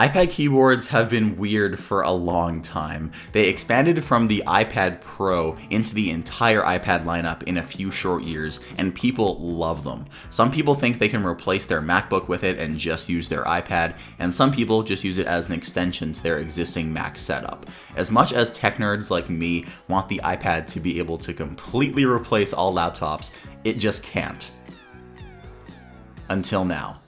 iPad keyboards have been weird for a long time. They expanded from the iPad Pro into the entire iPad lineup in a few short years, and people love them. Some people think they can replace their MacBook with it and just use their iPad, and some people just use it as an extension to their existing Mac setup. As much as tech nerds like me want the iPad to be able to completely replace all laptops, it just can't. Until now.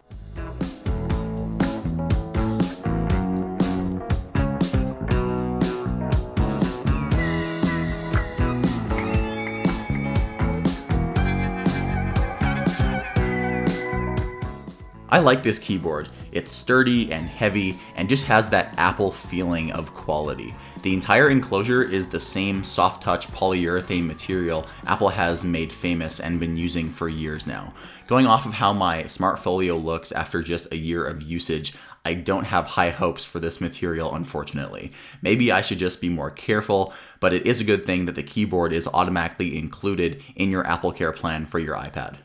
I like this keyboard. It's sturdy and heavy and just has that Apple feeling of quality. The entire enclosure is the same soft touch polyurethane material Apple has made famous and been using for years now. Going off of how my Smart Folio looks after just a year of usage, I don't have high hopes for this material, unfortunately. Maybe I should just be more careful, but it is a good thing that the keyboard is automatically included in your AppleCare plan for your iPad.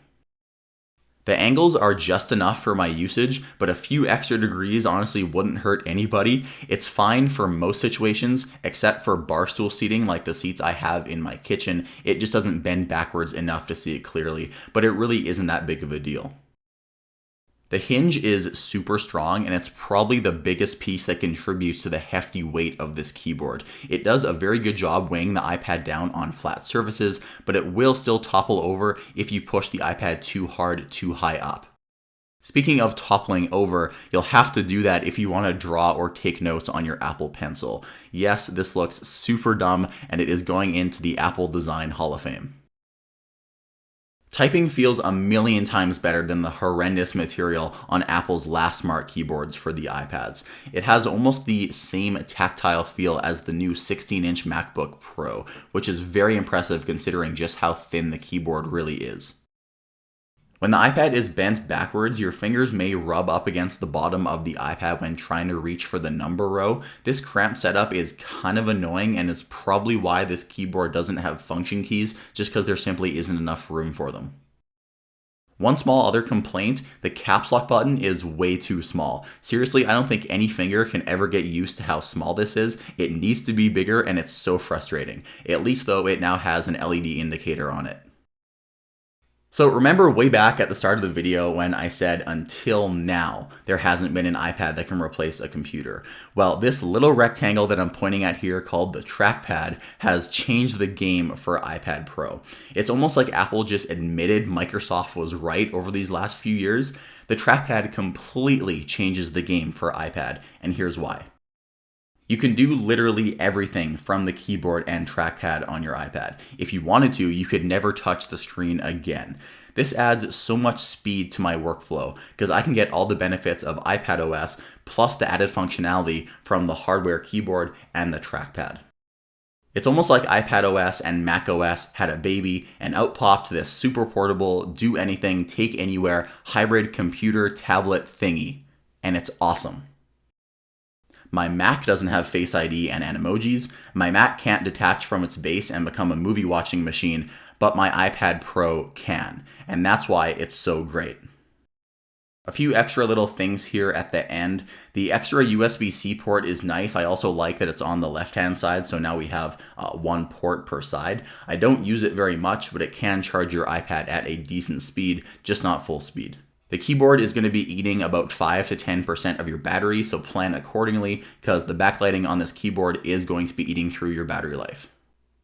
The angles are just enough for my usage, but a few extra degrees honestly wouldn't hurt anybody. It's fine for most situations, except for barstool seating like the seats I have in my kitchen. It just doesn't bend backwards enough to see it clearly, but it really isn't that big of a deal. The hinge is super strong, and it's probably the biggest piece that contributes to the hefty weight of this keyboard. It does a very good job weighing the iPad down on flat surfaces, but it will still topple over if you push the iPad too hard, too high up. Speaking of toppling over, you'll have to do that if you want to draw or take notes on your Apple Pencil. Yes, this looks super dumb, and it is going into the Apple Design Hall of Fame. Typing feels a million times better than the horrendous material on Apple's last smart keyboards for the iPads. It has almost the same tactile feel as the new 16-inch MacBook Pro, which is very impressive considering just how thin the keyboard really is. When the iPad is bent backwards, your fingers may rub up against the bottom of the iPad when trying to reach for the number row. This cramped setup is kind of annoying, and is probably why this keyboard doesn't have function keys, just because there simply isn't enough room for them. One small other complaint, the caps lock button is way too small. Seriously, I don't think any finger can ever get used to how small this is. It needs to be bigger, and it's so frustrating. At least though, it now has an LED indicator on it. So remember way back at the start of the video when I said until now there hasn't been an iPad that can replace a computer. Well, this little rectangle that I'm pointing at here called the Trackpad has changed the game for iPad Pro. It's almost like Apple just admitted Microsoft was right over these last few years. The Trackpad completely changes the game for iPad, and here's why. You can do literally everything from the keyboard and trackpad on your iPad. If you wanted to, you could never touch the screen again. This adds so much speed to my workflow because I can get all the benefits of iPadOS plus the added functionality from the hardware keyboard and the trackpad. It's almost like iPadOS and macOS had a baby and out popped this super portable, do anything, take anywhere, hybrid computer tablet thingy. And it's awesome. My Mac doesn't have Face ID and Animojis, my Mac can't detach from its base and become a movie watching machine, but my iPad Pro can, and that's why it's so great. A few extra little things here at the end. The extra USB-C port is nice. I also like that it's on the left-hand side, so now we have one port per side. I don't use it very much, but it can charge your iPad at a decent speed, just not full speed. The keyboard is going to be eating about 5 to 10% of your battery, so plan accordingly because the backlighting on this keyboard is going to be eating through your battery life.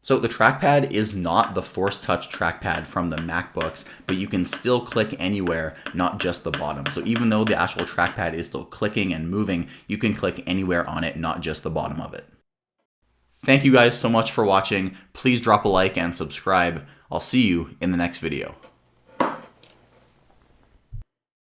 So the trackpad is not the Force Touch trackpad from the MacBooks, but you can still click anywhere, not just the bottom. So even though the actual trackpad is still clicking and moving, you can click anywhere on it, not just the bottom of it. Thank you guys so much for watching. Please drop a like and subscribe. I'll see you in the next video.